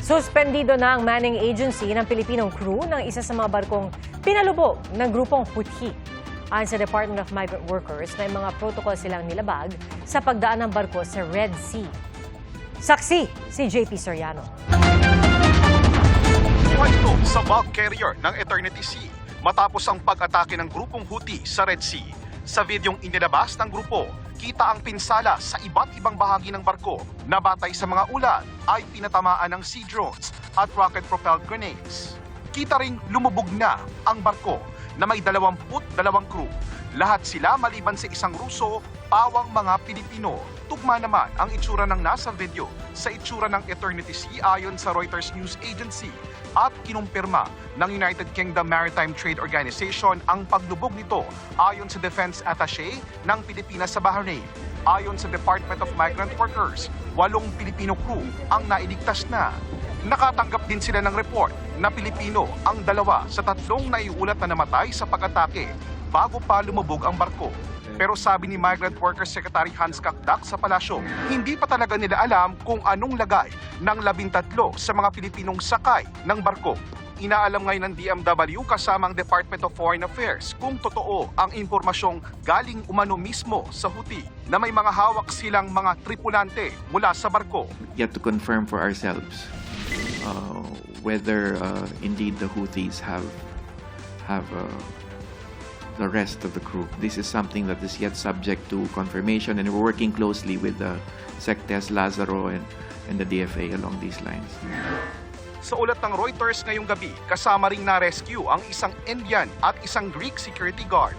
Suspendido na ang manning agency ng Pilipinong crew ng isa sa mga barkong pinalubog ng grupong Houthi. Ayon sa Department of Migrant Workers, may mga protocol silang nilabag sa pagdaan ng barko sa Red Sea. Saksi si JP Soriano. Kwento sa bulk carrier ng Eternity Sea matapos ang pag-atake ng grupong Houthi sa Red Sea. Sa videong inilabas ng grupo, kita ang pinsala sa iba't ibang bahagi ng barko na batay sa mga ulat ay pinatamaan ng sea drones at rocket-propelled grenades. Kita ring lumubog na ang barko na may 22 crew. Lahat sila maliban sa isang Ruso, pawang mga Pilipino. Tugma naman ang itsura ng nasa video sa itsura ng Eternity Sea ayon sa Reuters News Agency at kinumpirma ng United Kingdom Maritime Trade Organization ang paglubog nito ayon sa Defense Attaché ng Pilipinas sa Bahrain. Ayon sa Department of Migrant Workers, 8 Pilipino crew ang nailigtas na. Nakatanggap din sila ng report na Pilipino ang 2 sa 3 naiulat na namatay sa pag-atake bago pa lumubog ang barko. Pero sabi ni Migrant Workers Secretary Hans Kakdak sa palasyo, hindi pa talaga nila alam kung anong lagay ng 13 sa mga Pilipinong sakay ng barko. Inaalam ngayon ng DMW kasama ang Department of Foreign Affairs kung totoo ang impormasyong galing umano mismo sa Houthi na may mga hawak silang mga tripulante mula sa barko. Yet to confirm for ourselves whether indeed the Houthis have the rest of the crew. This is something that is yet subject to confirmation, and we're working closely with the SecTes, Lazaro, and the DFA along these lines. Sa ulat ng Reuters ngayong gabi, kasama ring na-rescue ang isang Indian at isang Greek security guard.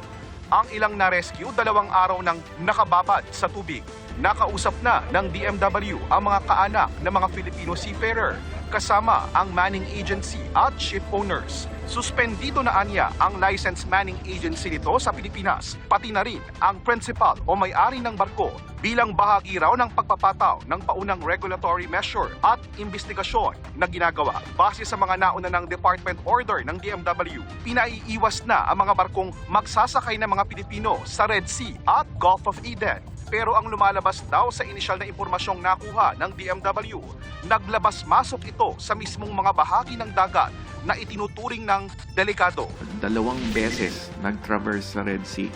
Ang ilang na-rescue 2 araw nang nakababad sa tubig. Nakausap na ng DMW ang mga kaanak ng mga Filipino seafarer, kasama ang manning agency at ship owners. Suspendido na anya ang licensed manning agency nito sa Pilipinas, pati na rin ang principal o may-ari ng barko bilang bahagi raw ng pagpapataw ng paunang regulatory measure at investigasyon na ginagawa. Base sa mga nauna ng Department Order ng DMW, pinaiiwas na ang mga barkong magsasakay ng mga Pilipino sa Red Sea at Gulf of Eden. Pero ang lumalabas daw sa inisyal na impormasyong nakuha ng DMW, naglabas-masok ito sa mismong mga bahagi ng dagat na itinuturing ng delikado. 2 beses nag-traverse sa Red Sea.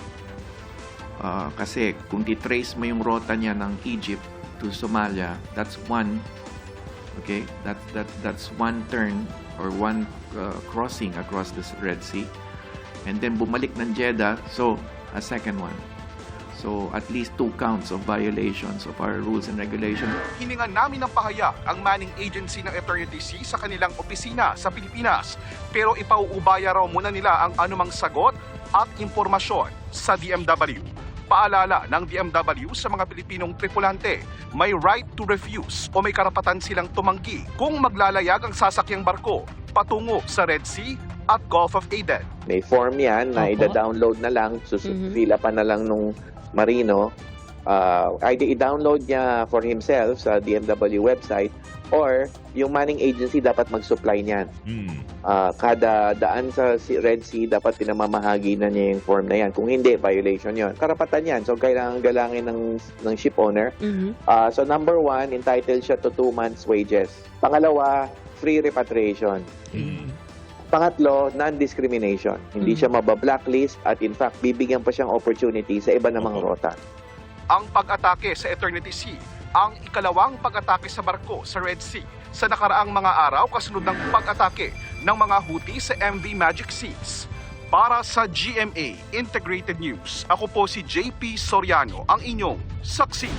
Kasi kung titrace mo yung rota niya ng Egypt to Somalia, that's one, okay? That's one turn or one crossing across the Red Sea. And then bumalik ng Jeddah, so a second one. So at least 2 counts of violations of our rules and regulations. Hiningan namin ng pahayag ang manning agency ng Eternity Sea sa kanilang opisina sa Pilipinas. Pero ipauubaya raw muna nila ang anumang sagot at impormasyon sa DMW. Paalala ng DMW sa mga Pilipinong tripulante, may right to refuse o may karapatan silang tumanggi kung maglalayag ang sasakyang barko patungo sa Red Sea at Gulf of Aden. May form yan na ida-download na lang, fill up na lang nung marino. Either i-download niya for himself sa DMW website or yung manning agency dapat mag-supply niyan. Kada daan sa Red Sea dapat pinamamahagi na niya yung form na yan. Kung hindi, violation yon. Karapatan yan. So, kailangan galangin ng ship owner. So, number 1, entitled siya to 2 months wages. Pangalawa, free repatriation. Pangatlo, non-discrimination. Hindi siya mabablacklist at in fact, bibigyan pa siyang opportunity sa iba namang rota. Ang pag-atake sa Eternity Sea, ang ikalawang pag-atake sa barko sa Red Sea sa nakaraang mga araw kasunod ng pag-atake ng mga Houthi sa MV Magic Seas. Para sa GMA Integrated News, ako po si JP Soriano, ang inyong saksi.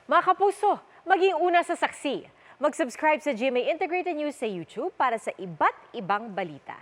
Mga kapuso, maging una sa saksi. Mag-subscribe sa GMA Integrated News sa YouTube para sa iba't ibang balita.